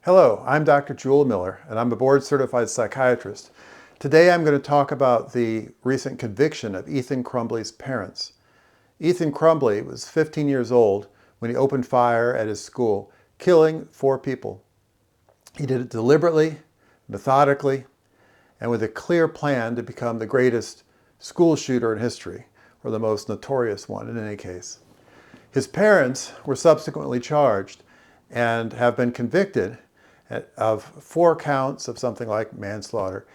Hello, I'm Dr. Jewel Miller, and I'm a board-certified psychiatrist. Today I'm going to talk about the recent conviction of Ethan Crumbley's parents. Ethan Crumbley was 15 years old when he opened fire at his school, killing 4 people. He did it deliberately, methodically, and with a clear plan to become the greatest school shooter in history, or the most notorious one in any case. His parents were subsequently charged and have been convicted of 4 counts of something like manslaughter,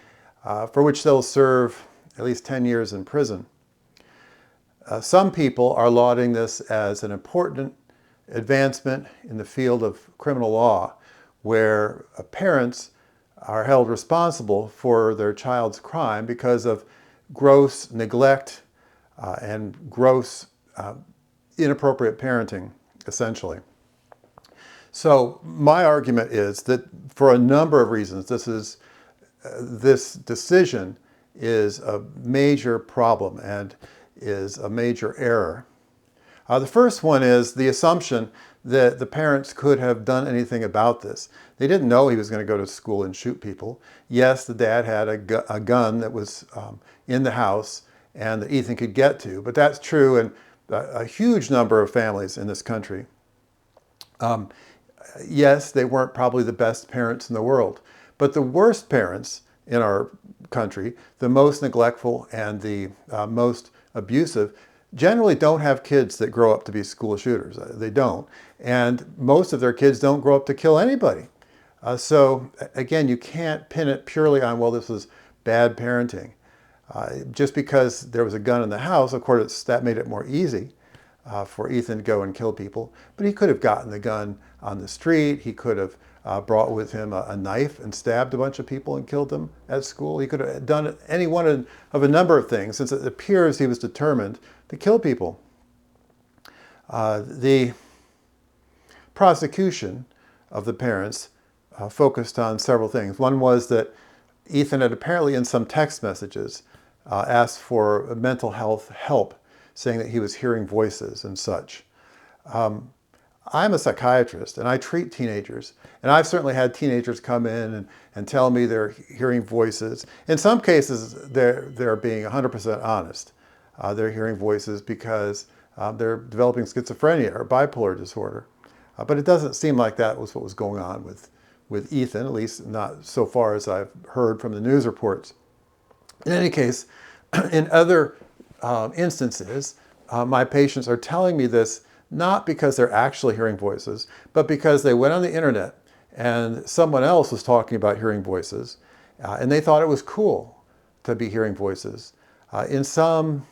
for which they'll serve at least 10 years in prison. Some people are lauding this as an important advancement in the field of criminal law, where parents are held responsible for their child's crime because of gross neglect and gross inappropriate parenting, essentially. So my argument is that for a number of reasons, this decision is a major problem and is a major error. The first one is the assumption that the parents could have done anything about this. They didn't know he was going to go to school and shoot people. Yes, the dad had a gun that was in the house and that Ethan could get to, but that's true in a huge number of families in this country. Yes, they weren't probably the best parents in the world, but the worst parents in our country, the most neglectful and the most abusive, generally don't have kids that grow up to be school shooters. They don't. And most of their kids don't grow up to kill anybody. So again, you can't pin it purely on, well, this was bad parenting. Just because there was a gun in the house, of course, that made it more easy for Ethan to go and kill people. But he could have gotten the gun on the street. He could have brought with him a knife and stabbed a bunch of people and killed them at school. He could have done any one of a number of things, since it appears he was determined to kill people. The prosecution of the parents focused on several things. One was that Ethan had apparently in some text messages asked for mental health help, saying that he was hearing voices and such. I'm a psychiatrist and I treat teenagers, and I've certainly had teenagers come in and tell me they're hearing voices. In some cases, they're being 100% honest. They're hearing voices because they're developing schizophrenia or bipolar disorder. But it doesn't seem like that was what was going on with Ethan, at least not so far as I've heard from the news reports. In any case, in other instances, my patients are telling me this not because they're actually hearing voices, but because they went on the internet and someone else was talking about hearing voices, and they thought it was cool to be hearing voices. In some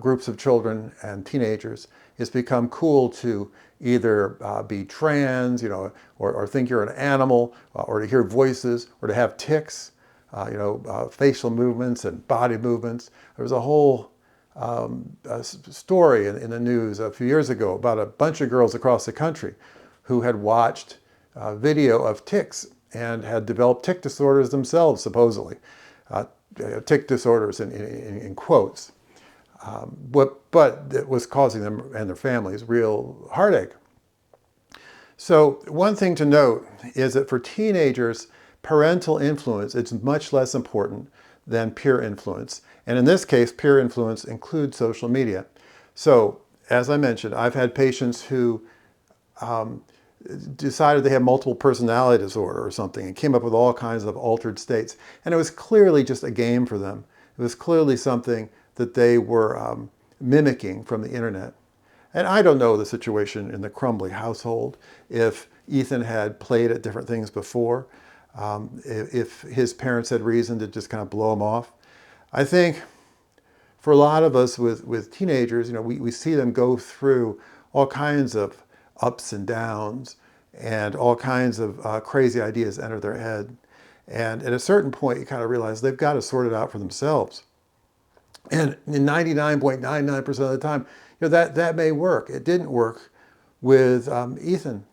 groups of children and teenagers, it's become cool to either be trans, or think you're an animal, or to hear voices, or to have tics, facial movements and body movements. There was a whole story in the news a few years ago about a bunch of girls across the country who had watched video of tics and had developed tic disorders themselves, supposedly. Tic disorders in quotes. But it was causing them and their families real heartache. So one thing to note is that for teenagers, parental influence is much less important than peer influence. And in this case, peer influence includes social media. So, as I mentioned, I've had patients who decided they had multiple personality disorder or something and came up with all kinds of altered states. And it was clearly just a game for them. It was clearly something that they were mimicking from the internet. And I don't know the situation in the Crumbley household, if Ethan had played at different things before, if his parents had reason to just kind of blow him off. I think for a lot of us with teenagers, we see them go through all kinds of ups and downs, and all kinds of crazy ideas enter their head. And at a certain point, you kind of realize they've got to sort it out for themselves. And in 99.99% of the time, that may work. It didn't work with Ethan.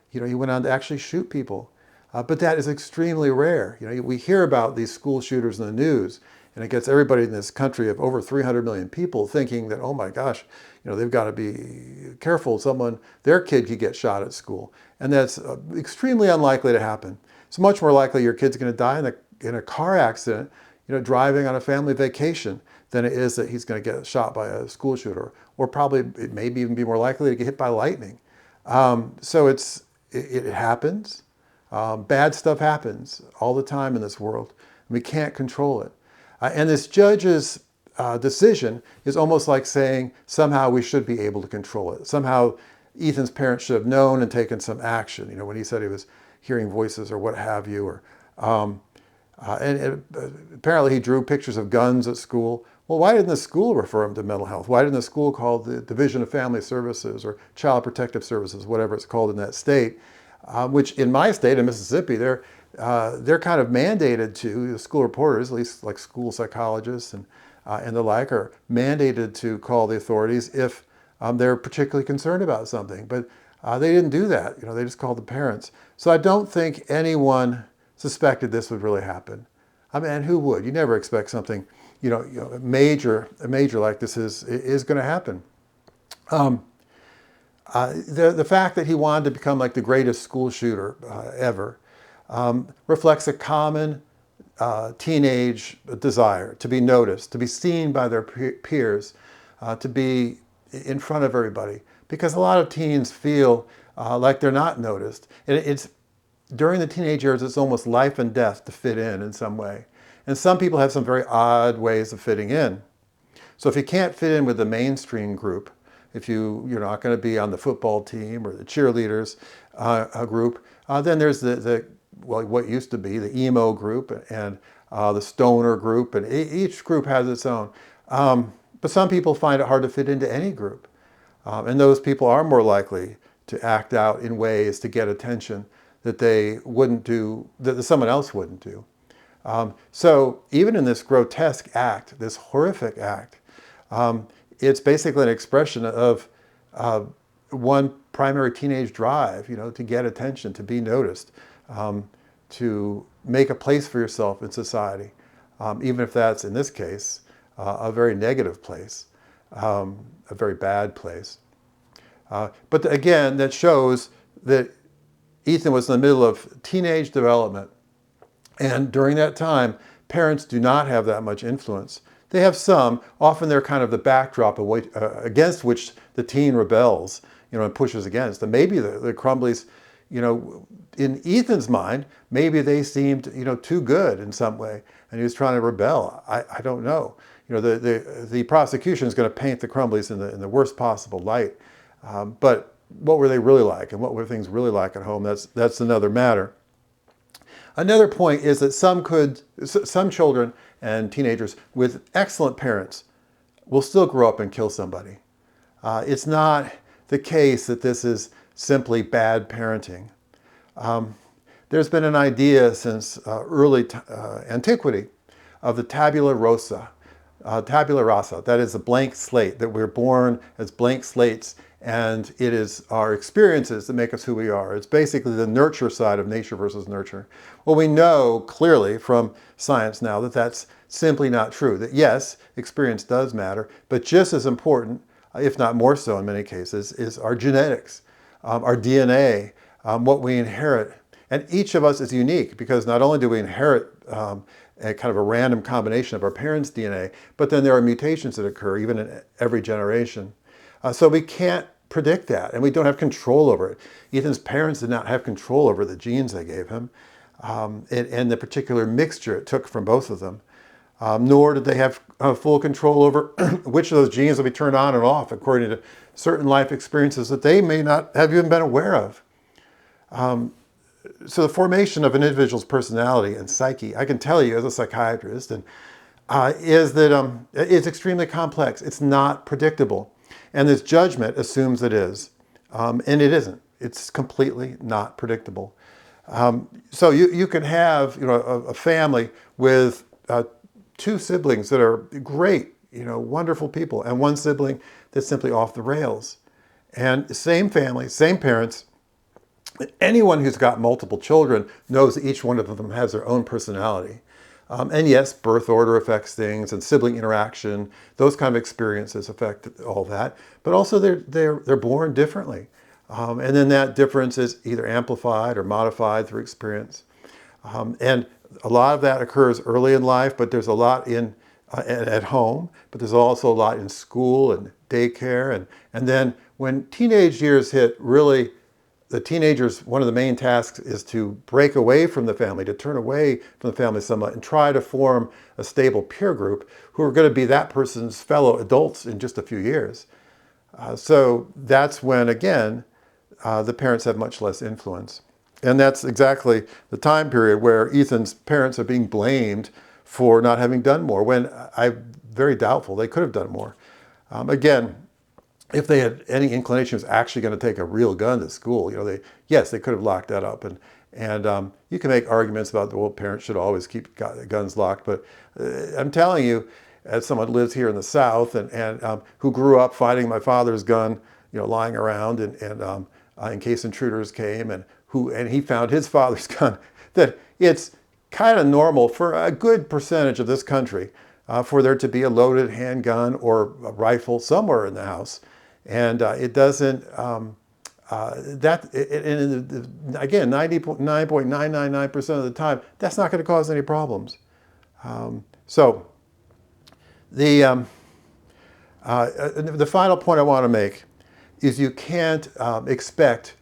He went on to actually shoot people. But that is extremely rare. We hear about these school shooters in the news, And it gets everybody in this country of over 300 million people thinking that, oh my gosh, they've got to be careful. Their kid could get shot at school. And that's extremely unlikely to happen. It's much more likely your kid's going to die in a car accident, driving on a family vacation, than it is that he's going to get shot by a school shooter, or probably it may even be more likely to get hit by lightning. So it happens. Bad stuff happens all the time in this world. We can't control it. And this judge's decision is almost like saying somehow we should be able to control it. Somehow Ethan's parents should have known and taken some action. When he said he was hearing voices or what have you, apparently he drew pictures of guns at school. Well, why didn't the school refer him to mental health? Why didn't the school call the Division of Family Services or Child Protective Services, whatever it's called in that state, which in my state, in Mississippi, they're kind of mandated to, the school reporters, at least like school psychologists and the like, are mandated to call the authorities if they're particularly concerned about something. But they didn't do that. They just called the parents. So I don't think anyone suspected this would really happen. I mean, and who would? You never expect something, a major like this is going to happen. The fact that he wanted to become like the greatest school shooter ever reflects a common teenage desire to be noticed, to be seen by their peers, to be in front of everybody. Because a lot of teens feel like they're not noticed. It's during the teenage years, it's almost life and death to fit in some way. And some people have some very odd ways of fitting in. So if you can't fit in with the mainstream group, if you're not going to be on the football team or the cheerleaders group, then there's what used to be the emo group and the stoner group, and each group has its own. But some people find it hard to fit into any group. And those people are more likely to act out in ways to get attention that they wouldn't do, that someone else wouldn't do. So even in this grotesque act, this horrific act, it's basically an expression of one primary teenage drive, to get attention, to be noticed, to make a place for yourself in society, even if that's, in this case, a very negative place, a very bad place. But again, that shows that Ethan was in the middle of teenage development. And during that time, parents do not have that much influence. They have some. Often they're kind of the backdrop against which the teen rebels, and pushes against. And maybe the Crumbleys, in Ethan's mind, maybe they seemed, too good in some way, and he was trying to rebel. I don't know. The prosecution is going to paint the Crumbleys in the worst possible light. But what were they really like, and what were things really like at home? That's another matter. Another point is that some children and teenagers with excellent parents will still grow up and kill somebody. It's not the case that this is simply bad parenting. There's been an idea since early antiquity of the tabula rasa. Tabula rasa, that is a blank slate, that we're born as blank slates, and it is our experiences that make us who we are. It's basically the nurture side of nature versus nurture. Well, we know clearly from science now that that's simply not true. That yes, experience does matter, but just as important, if not more so in many cases, is our genetics, our DNA, what we inherit. And each of us is unique because not only do we inherit a kind of a random combination of our parents' DNA, but then there are mutations that occur even in every generation. So we can't predict that, and we don't have control over it. Ethan's parents did not have control over the genes they gave him, and the particular mixture it took from both of them. Nor did they have full control over which of those genes will be turned on and off according to certain life experiences that they may not have even been aware of. So the formation of an individual's personality and psyche, I can tell you as a psychiatrist, is that it's extremely complex. It's not predictable. And this judgment assumes it is. And it isn't. It's completely not predictable. So you can have a family with two siblings that are great, wonderful people, and one sibling that's simply off the rails. And same family, same parents. Anyone who's got multiple children knows that each one of them has their own personality. And yes, birth order affects things, and sibling interaction, those kind of experiences affect all that. But also they're born differently. And then that difference is either amplified or modified through experience. And a lot of that occurs early in life, but there's a lot at home, but there's also a lot in school and daycare. And then when teenage years hit, really, the teenagers, one of the main tasks is to break away from the family, to turn away from the family somewhat and try to form a stable peer group who are going to be that person's fellow adults in just a few years. So that's when, again, the parents have much less influence. And that's exactly the time period where Ethan's parents are being blamed for not having done more, when I'm very doubtful they could have done more. Again, if they had any inclination it was actually going to take a real gun to school, yes, they could have locked that up. And you can make arguments about the parents should always keep guns locked, but I'm telling you, as someone who lives here in the South and who grew up finding my father's gun, lying around and in case intruders came, and he found his father's gun, that it's kind of normal for a good percentage of this country for there to be a loaded handgun or a rifle somewhere in the house. And it doesn't, again, 99.999% of the time, that's not going to cause any problems. So the final point I want to make is you can't expect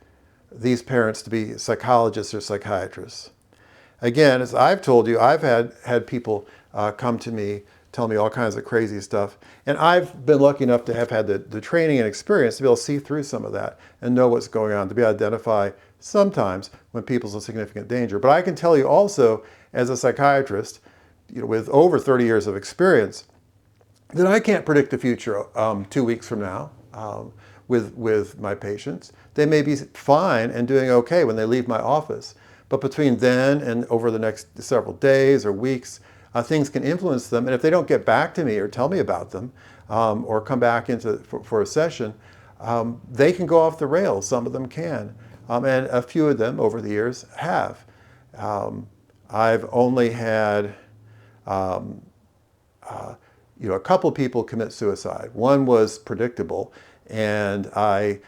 these parents to be psychologists or psychiatrists. Again, as I've told you, I've had people come to me, tell me all kinds of crazy stuff. And I've been lucky enough to have had the training and experience to be able to see through some of that and know what's going on, to be able to identify sometimes when people's in significant danger. But I can tell you also, as a psychiatrist, with over 30 years of experience, that I can't predict the future 2 weeks from now with my patients. They may be fine and doing okay when they leave my office. But between then and over the next several days or weeks, things can influence them. And if they don't get back to me or tell me about them or come back for a session, they can go off the rails. Some of them can. And a few of them over the years have. I've only had a couple people commit suicide. One was predictable, and I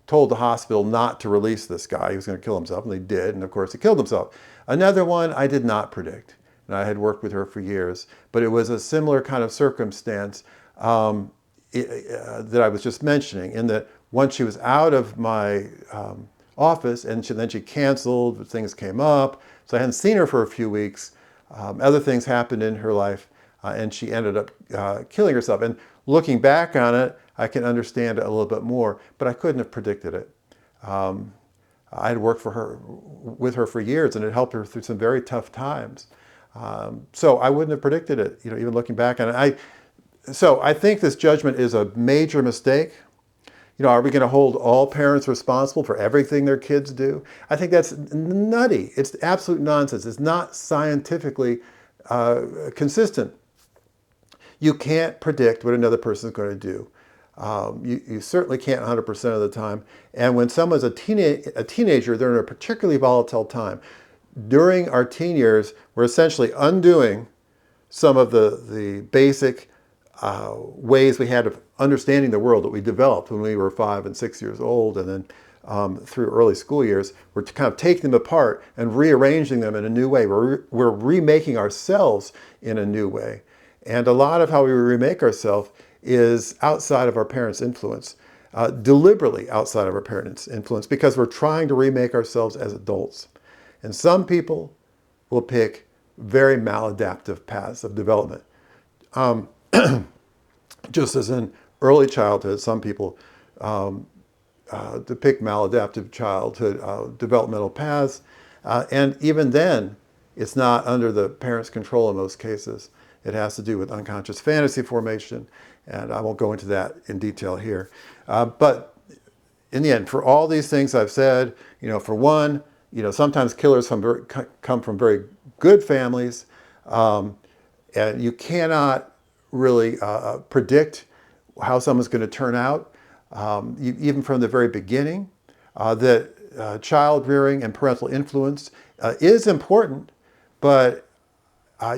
told the hospital not to release this guy. He was going to kill himself, and they did, and of course he killed himself. Another one I did not predict, and I had worked with her for years, but it was a similar kind of circumstance that I was just mentioning, in that once she was out of my office, and then she canceled, things came up, so I hadn't seen her for a few weeks. Other things happened in her life, and she ended up killing herself. And looking back on it, I can understand it a little bit more, but I couldn't have predicted it. I had worked with her for years, and it helped her through some very tough times. So I wouldn't have predicted it, even looking back on it. So I think this judgment is a major mistake. Are we going to hold all parents responsible for everything their kids do? I think that's nutty. It's absolute nonsense. It's not scientifically consistent. You can't predict what another person is going to do. You certainly can't 100% of the time. And when someone's a teenager, they're in a particularly volatile time. During our teen years, we're essentially undoing some of the basic ways we had of understanding the world that we developed when we were 5 and 6 years old, and then through early school years. We're kind of taking them apart and rearranging them in a new way. We're remaking ourselves in a new way. And a lot of how we remake ourselves is outside of our parents' influence, deliberately outside of our parents' influence, because we're trying to remake ourselves as adults. And some people will pick very maladaptive paths of development. Just as in early childhood, some people depict maladaptive childhood developmental paths. And even then, it's not under the parents' control in most cases. It has to do with unconscious fantasy formation, and I won't go into that in detail here. But in the end, for all these things I've said, for one, sometimes killers come from very good families, and you cannot really predict how someone's going to turn out, even from the very beginning. That child rearing and parental influence is important, but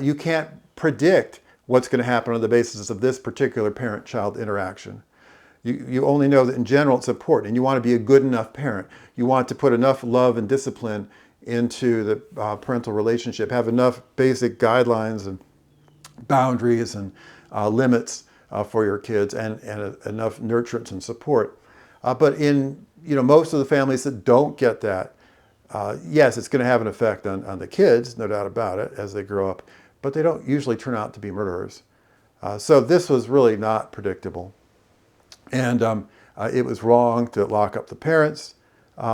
you can't predict what's going to happen on the basis of this particular parent-child interaction. You only know that in general it's important, and you want to be a good enough parent. You want to put enough love and discipline into the parental relationship, have enough basic guidelines and boundaries and limits for your kids, and enough nurturance and support. But in most of the families that don't get that, yes, it's going to have an effect on the kids, no doubt about it, as they grow up, but they don't usually turn out to be murderers. So this was really not predictable. And it was wrong to lock up the parents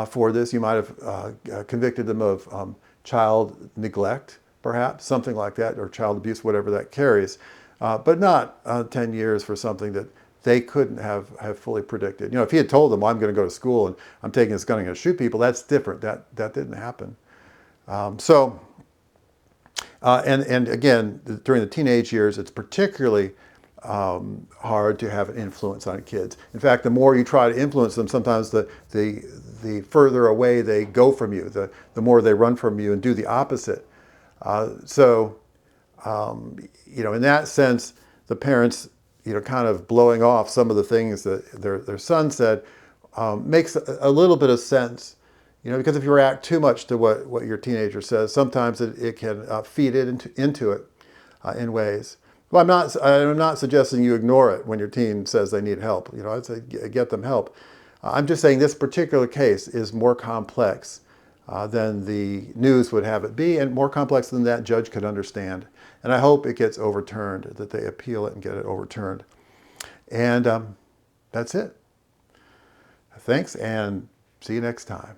for this. You might have convicted them of child neglect, perhaps, something like that, or child abuse, whatever that carries, but not 10 years for something that they couldn't have fully predicted. If he had told them, well, I'm going to go to school and I'm taking this gun and going to shoot people, that's different. That didn't happen. And again, during the teenage years, it's particularly hard to have an influence on kids. In fact, the more you try to influence them, sometimes the further away they go from you, the more they run from you and do the opposite. In that sense, the parents, kind of blowing off some of the things that their son said makes a little bit of sense. Because if you react too much to what your teenager says, sometimes it can feed it into it in ways. Well, I'm not suggesting you ignore it when your teen says they need help. I'd say get them help. I'm just saying this particular case is more complex than the news would have it be, and more complex than that judge could understand. And I hope it gets overturned, that they appeal it and get it overturned. And that's it. Thanks, and see you next time.